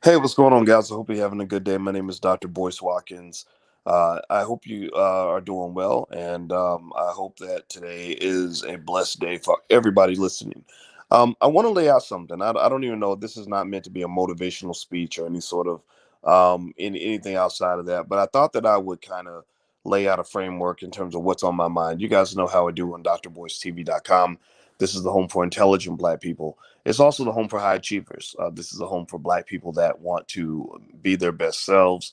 Hey, what's going on, guys? I hope you're having a good day. My name is Dr. Boyce Watkins. I hope you are doing well, and I hope that today is a blessed day for everybody listening. I want to lay out something. I don't even know. This is not meant to be a motivational speech or any sort of anything outside of that, but I thought that I would kind of lay out a framework in terms of what's on my mind. You guys know how I do on drboycetv.com. This is the home for intelligent Black people. It's also the home for high achievers. This is a home for Black people that want to be their best selves.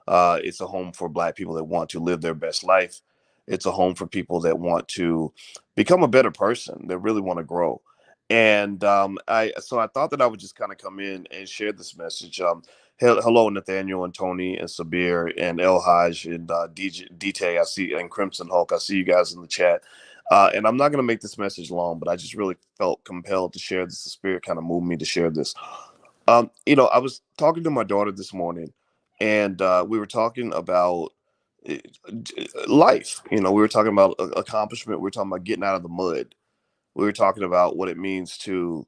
It's a home for Black people that want to live their best life. It's a home for people that want to become a better person, that really want to grow. And I thought that I would just kind of come in and share this message. Hello, Nathaniel and Tony and Sabir and El Haj and DJ. I see, and Crimson Hulk. I see you guys in the chat. And I'm not going to make this message long, but I just really felt compelled to share this. The spirit kind of moved me to share this. I was talking to my daughter this morning, and we were talking about uh, life. We were talking about accomplishment. We were talking about getting out of the mud. We were talking about what it means to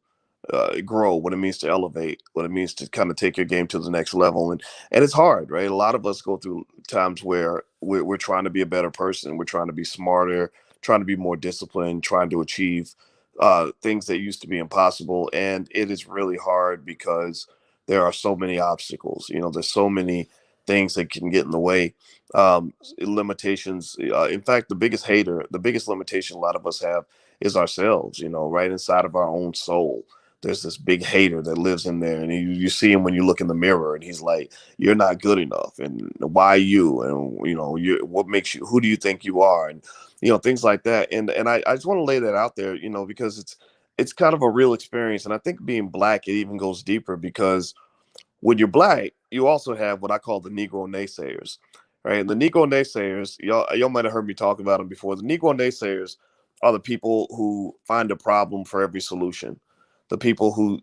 grow, what it means to elevate, what it means to kind of take your game to the next level. And it's hard, right? A lot of us go through times where we're trying to be a better person, we're trying to be smarter, trying to be more disciplined, trying to achieve things that used to be impossible. And it is really hard because there are so many obstacles. There's so many things that can get in the way. Limitations. In fact, the biggest limitation a lot of us have is ourselves, right inside of our own soul. There's this big hater that lives in there, and you see him when you look in the mirror, and he's like, "You're not good enough, and why you? And what makes you? Who do you think you are?" And things like that. And I just want to lay that out there, because it's kind of a real experience, and I think being Black, it even goes deeper because when you're Black, you also have what I call the Negro naysayers, right? And the Negro naysayers, y'all might have heard me talk about them before. The Negro naysayers are the people who find a problem for every solution. The people who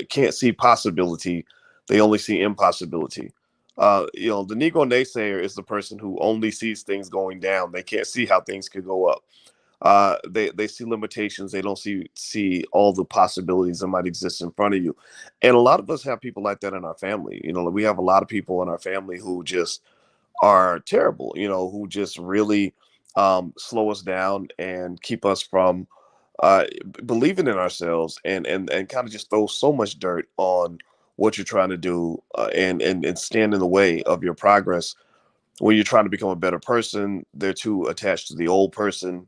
can't see possibility, they only see impossibility. The Negro naysayer is the person who only sees things going down. They can't see how things could go up. They see limitations. They don't see all the possibilities that might exist in front of you. And a lot of us have people like that in our family. We have a lot of people in our family who just are terrible, who just really slow us down and keep us from believing in ourselves, and kind of just throw so much dirt on what you're trying to do, and stand in the way of your progress. When you're trying to become a better person, they're too attached to the old person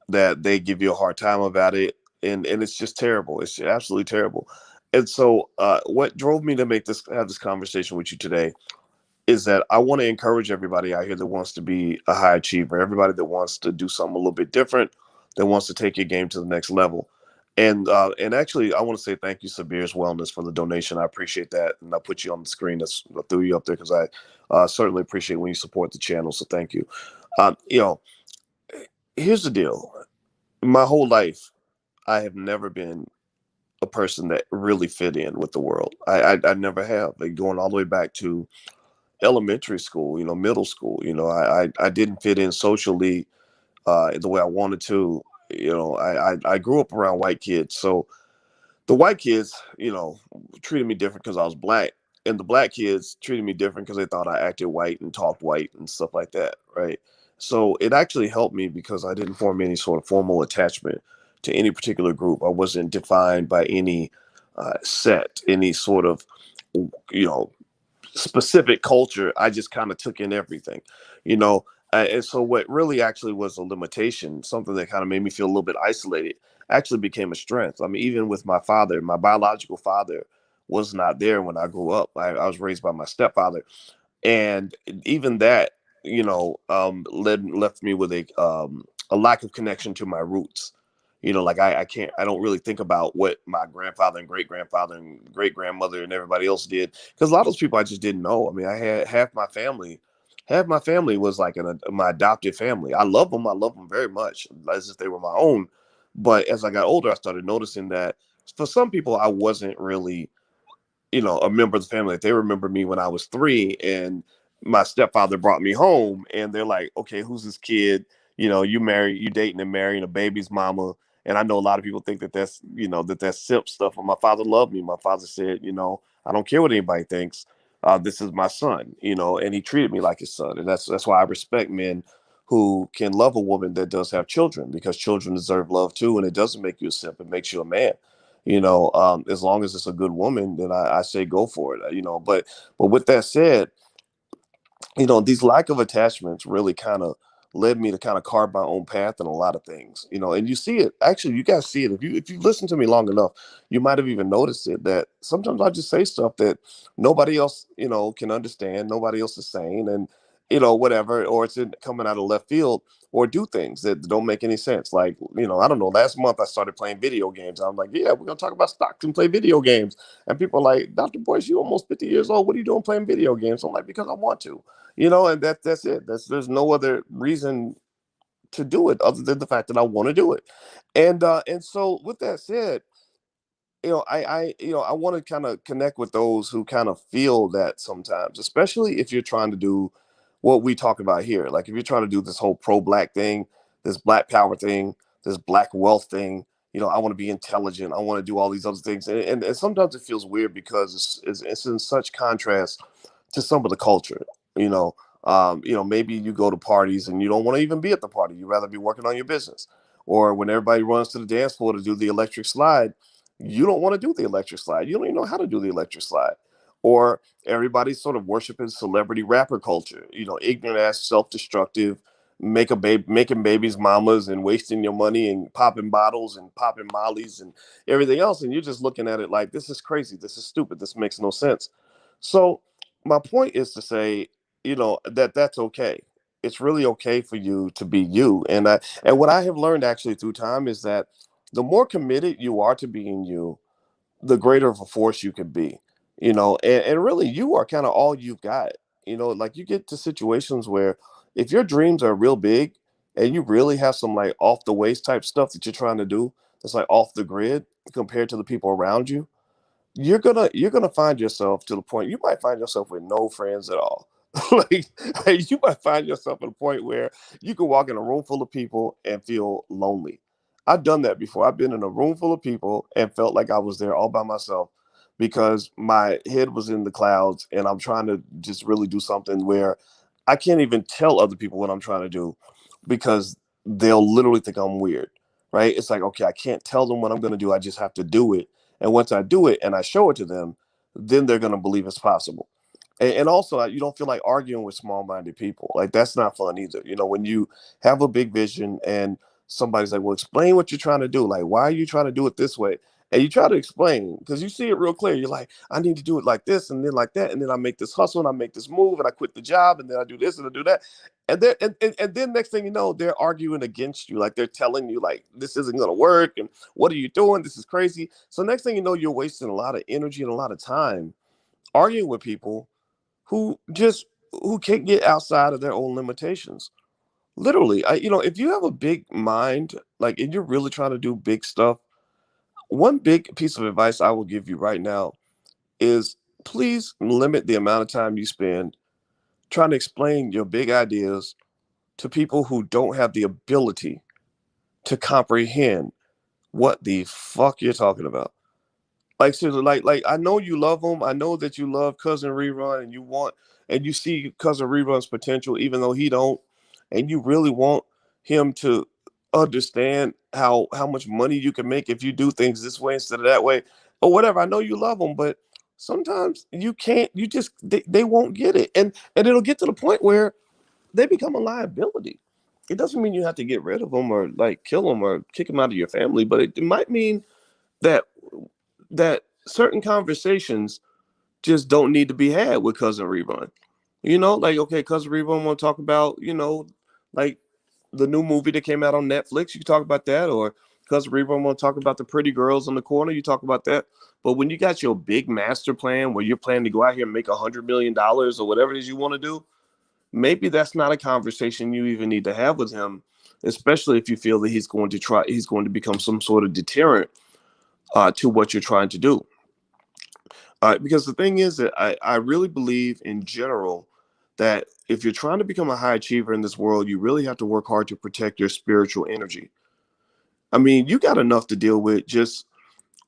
that they give you a hard time about it, and it's just terrible. It's absolutely terrible. And so what drove me to have this conversation with you today is that I want to encourage everybody out here that wants to be a high achiever, everybody that wants to do something a little bit different, that wants to take your game to the next level. And actually, I want to say thank you, Sabir's Wellness, for the donation. I appreciate that, and I put you on the screen. I threw you up there because I certainly appreciate when you support the channel. So thank you. Um, you know, Here's the deal. My whole life, I have never been a person that really fit in with the world. I never have. Like going all the way back to elementary school, middle school. I didn't fit in socially the way I wanted to. I grew up around white kids, so the white kids, treated me different because I was Black, and the Black kids treated me different because they thought I acted white and talked white and stuff like that, right? So it actually helped me because I didn't form any sort of formal attachment to any particular group. I wasn't defined by any set, any sort of, you know, specific culture. I just kind of took in everything, you know. And so what really actually was a limitation, something that kind of made me feel a little bit isolated, actually became a strength. I mean, even with my father, my biological father was not there when I grew up. I was raised by my stepfather, and even that, left me with a lack of connection to my roots. Like I can't, I don't really think about what my grandfather and great grandfather and great grandmother and everybody else did, because a lot of those people I just didn't know. I mean, I had half my family was like my adopted family. I love them very much, as if they were my own. But as I got older, I started noticing that for some people, I wasn't really, a member of the family. Like, they remember me when I was 3, and my stepfather brought me home, and they're like, "Okay, who's this kid? You dating and marrying a baby's mama." And I know a lot of people think that that's, that's simp stuff. But my father loved me. My father said, I don't care what anybody thinks. This is my son, and he treated me like his son. And that's why I respect men who can love a woman that does have children, because children deserve love too. And it doesn't make you a simp. It makes you a man. As long as it's a good woman, then I say go for it. But with that said, these lack of attachments really kind of led me to kind of carve my own path in a lot of things, and you see it. Actually, you guys see it. If you listen to me long enough, you might have even noticed it, that sometimes I just say stuff that nobody else, can understand, nobody else is saying, and whatever, or coming out of left field, or do things that don't make any sense. Like, I don't know, last month I started playing video games. I'm like, yeah, we're gonna talk about stocks and play video games. And people are like, Dr. Boyce, you almost 50 years old. What are you doing playing video games? I'm like, because I want to. And that's it. There's no other reason to do it other than the fact that I want to do it. And so with that said, I want to kind of connect with those who kind of feel that sometimes, especially if you're trying to do what we talk about here. Like if you're trying to do this whole pro-black thing, this black power thing, this black wealth thing, I want to be intelligent. I want to do all these other things. And sometimes it feels weird because it's in such contrast to some of the culture. You know, maybe you go to parties and you don't want to even be at the party. You'd rather be working on your business. Or when everybody runs to the dance floor to do the electric slide, you don't want to do the electric slide. You don't even know how to do the electric slide. Or everybody's sort of worshiping celebrity rapper culture, ignorant ass, self-destructive, making babies mamas and wasting your money and popping bottles and popping mollies and everything else. And you're just looking at it like, this is crazy. This is stupid. This makes no sense. So my point is to say, that's okay. It's really okay for you to be you. And what I have learned actually through time is that the more committed you are to being you, the greater of a force you can be. And really you are kind of all you've got. Like you get to situations where if your dreams are real big and you really have some like off the waist type stuff that you're trying to do that's like off the grid compared to the people around you, you're gonna find yourself to the point you might find yourself with no friends at all. like you might find yourself at a point where you can walk in a room full of people and feel lonely. I've done that before. I've been in a room full of people and felt like I was there all by myself because my head was in the clouds and I'm trying to just really do something where I can't even tell other people what I'm trying to do because they'll literally think I'm weird. Right? It's like, okay, I can't tell them what I'm going to do. I just have to do it, and once I do it and I show it to them, then they're going to believe it's possible. And also, you don't feel like arguing with small-minded people. Like that's not fun either. When you have a big vision and somebody's like, "Well, explain what you're trying to do. Like, why are you trying to do it this way?" And you try to explain because you see it real clear. You're like, "I need to do it like this, and then like that, and then I make this hustle, and I make this move, and I quit the job, and then I do this and I do that." And then next thing you know, they're arguing against you. Like they're telling you, like, this isn't gonna work, and what are you doing? This is crazy. So next thing you know, you're wasting a lot of energy and a lot of time arguing with people who just who can't get outside of their own limitations. Literally, if you have a big mind, like, and you're really trying to do big stuff, one big piece of advice I will give you right now is please limit the amount of time you spend trying to explain your big ideas to people who don't have the ability to comprehend what the fuck you're talking about. Like seriously, like I know you love him. I know that you love cousin Rerun, and you see cousin Rerun's potential, even though he don't, and you really want him to understand how much money you can make if you do things this way instead of that way, or whatever. I know you love them, but sometimes you can't. You just they won't get it, and it'll get to the point where they become a liability. It doesn't mean you have to get rid of them or like kill them or kick them out of your family, but it might mean that certain conversations just don't need to be had with cousin Rerun. Like, okay, cousin Rerun want to talk about, like the new movie that came out on Netflix. You can talk about that, or cousin Rerun want to talk about the pretty girls on the corner. You talk about that. But when you got your big master plan where you're planning to go out here and make $100 million or whatever it is you want to do, maybe that's not a conversation you even need to have with him, especially if you feel that he's going to become some sort of deterrent to what you're trying to do. Because the thing is that I really believe in general that if you're trying to become a high achiever in this world, you really have to work hard to protect your spiritual energy. I mean, you got enough to deal with just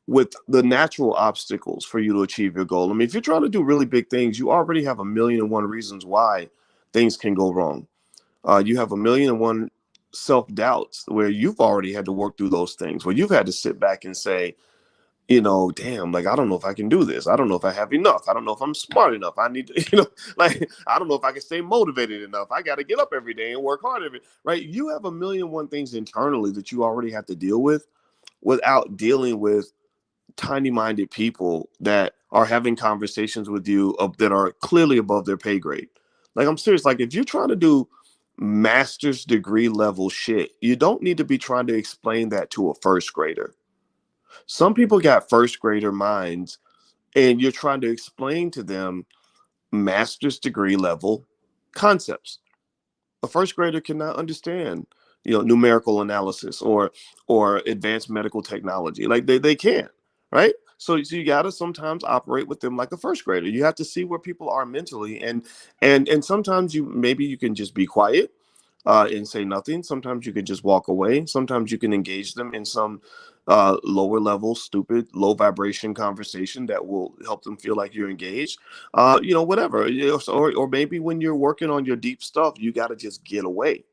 with the natural obstacles for you to achieve your goal. I mean, if you're trying to do really big things, you already have a million and one reasons why things can go wrong. You have a million and one self doubts where you've already had to work through those things, where you've had to sit back and say, damn, like, I don't know if I can do this. I don't know if I have enough. I don't know if I'm smart enough. I need to, like, I don't know if I can stay motivated enough. I got to get up every day and work hard every, right? You have a million and one things internally that you already have to deal with without dealing with tiny minded people that are having conversations with you that are clearly above their pay grade. Like, I'm serious. Like, if you're trying to do master's degree level shit, you don't need to be trying to explain that to a first grader. Some people got first grader minds, and you're trying to explain to them master's degree level concepts. A first grader cannot understand, numerical analysis or advanced medical technology. Like, they can't, right? So you got to sometimes operate with them like a first grader. You have to see where people are mentally, and sometimes you can just be quiet, and say nothing. Sometimes you can just walk away. Sometimes you can engage them in some lower level, stupid, low vibration conversation that will help them feel like you're engaged. Whatever. Or maybe when you're working on your deep stuff, you got to just get away.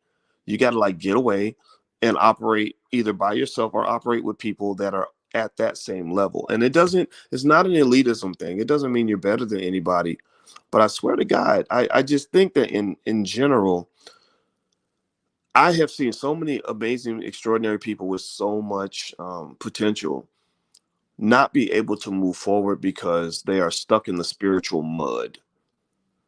You got to, like, get away and operate either by yourself or operate with people that are at that same level. And it's not an elitism thing. It doesn't mean you're better than anybody. But I swear to God, I just think that in general, I have seen so many amazing, extraordinary people with so much potential not be able to move forward because they are stuck in the spiritual mud.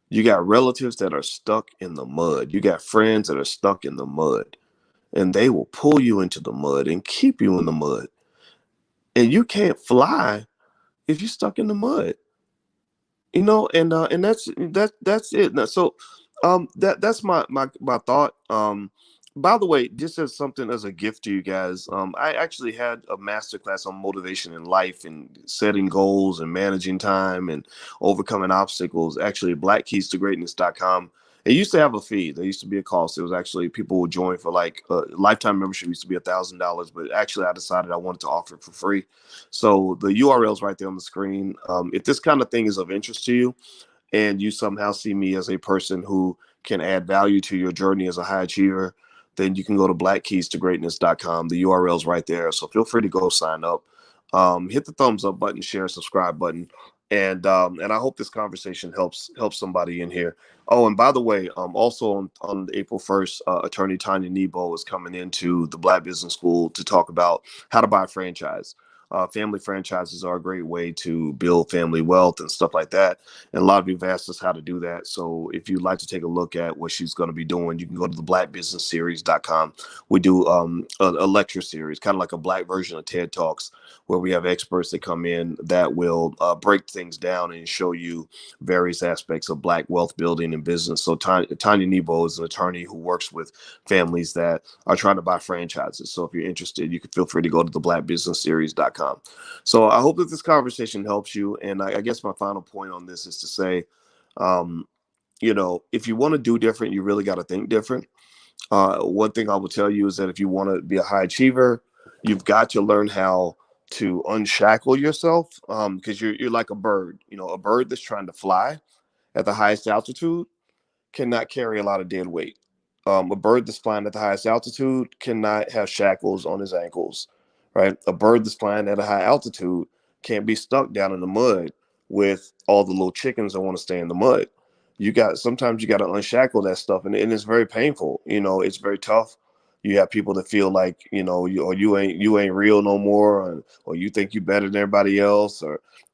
You got relatives that are stuck in the mud. You got friends that are stuck in the mud, and they will pull you into the mud and keep you in the mud. And you can't fly if you're stuck in the mud. And that's it. So that's my thought. By the way, just as something, as a gift to you guys, I actually had a masterclass on motivation in life and setting goals and managing time and overcoming obstacles, actually at blackkeystogreatness.com. It used to have a fee. There used to be a cost. It was actually, people would join for, like, a lifetime membership used to be $1,000, but actually I decided I wanted to offer it for free. So the URL is right there on the screen. If this kind of thing is of interest to you, and you somehow see me as a person who can add value to your journey as a high achiever, then you can go to blackkeystogreatness.com. The URL is right there. So feel free to go sign up. Hit the thumbs up button, share, subscribe button. And I hope this conversation helps somebody in here. Oh, and by the way, also on April 1st, attorney Tanya Nebo is coming into the Black Business School to talk about how to buy a franchise. Family franchises are a great way to build family wealth and stuff like that. And a lot of you have asked us how to do that. So if you'd like to take a look at what she's going to be doing, you can go to the blackbusinessseries.com. We do a lecture series, kind of like a black version of TED Talks, where we have experts that come in that will break things down and show you various aspects of black wealth building and business. So Tanya Nebo is an attorney who works with families that are trying to buy franchises. So if you're interested, you can feel free to go to the blackbusinessseries.com. So I hope that this conversation helps you. And I guess my final point on this is to say, um, if you want to do different, you really got to think different. One thing I will tell you is that if you want to be a high achiever, you've got to learn how to unshackle yourself, because you're like a bird. A bird that's trying to fly at the highest altitude cannot carry a lot of dead weight. A bird that's flying at the highest altitude cannot have shackles on his ankles, right? A bird that's flying at a high altitude can't be stuck down in the mud with all the little chickens that want to stay in the mud. Sometimes you got to unshackle that stuff, and it's very painful. It's very tough. You have people that feel like, you ain't real no more, or you think you better than everybody else,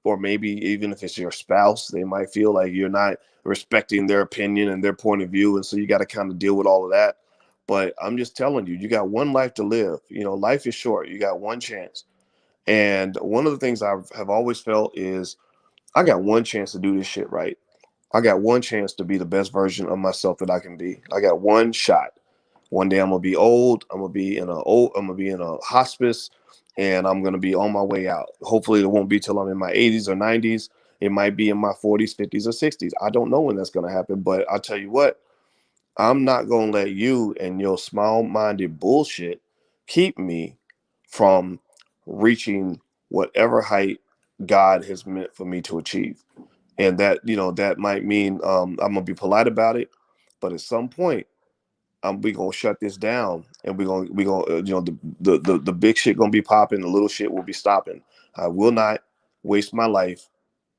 or maybe even if it's your spouse, they might feel like you're not respecting their opinion and their point of view. And so you got to kind of deal with all of that. But I'm just telling you, you got one life to live. Life is short. You got one chance. And one of the things have always felt is, I got one chance to do this shit right. I got one chance to be the best version of myself that I can be. I got one shot. One day I'm gonna be old. I'm gonna be in a hospice, and I'm gonna be on my way out. Hopefully, it won't be till I'm in my 80s or 90s. It might be in my 40s, 50s, or 60s. I don't know when that's gonna happen, but I'll tell you what, I'm not gonna let you and your small-minded bullshit keep me from reaching whatever height God has meant for me to achieve. And that, that might mean I'm gonna be polite about it, but at some point, we gonna shut this down, and we gonna the big shit gonna be popping, the little shit will be stopping. I will not waste my life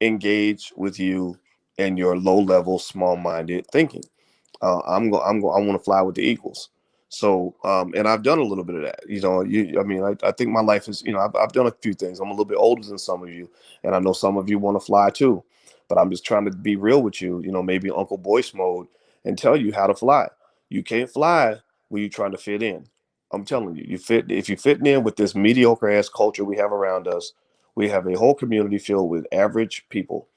engage with you and your low level, small minded thinking. I want to fly with the Eagles. So, and I've done a little bit of that. I mean, I think my life is, I've done a few things. I'm a little bit older than some of you, and I know some of you want to fly too. But I'm just trying to be real with you. Maybe Uncle Boyce mode, and tell you how to fly. You can't fly when you're trying to fit in. I'm telling you, if you're fitting in with this mediocre ass culture we have around us. We have a whole community filled with average people.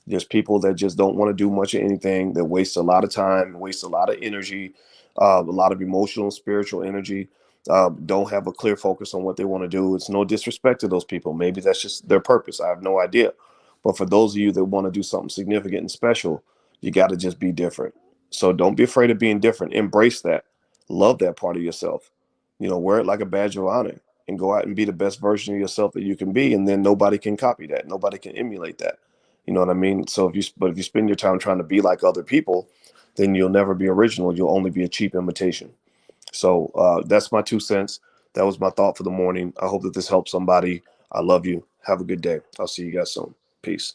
There's people that just don't want to do much of anything, that waste a lot of time, waste a lot of energy, a lot of emotional, spiritual energy, don't have a clear focus on what they want to do. It's no disrespect to those people. Maybe that's just their purpose. I have no idea. But for those of you that want to do something significant and special, you got to just be different. So don't be afraid of being different. Embrace that. Love that part of yourself. Wear it like a badge of honor and go out and be the best version of yourself that you can be. And then nobody can copy that. Nobody can emulate that. You know what I mean? So if you spend your time trying to be like other people, then you'll never be original. You'll only be a cheap imitation. So that's my 2 cents. That was my thought for the morning. I hope that this helps somebody. I love you. Have a good day. I'll see you guys soon. Peace.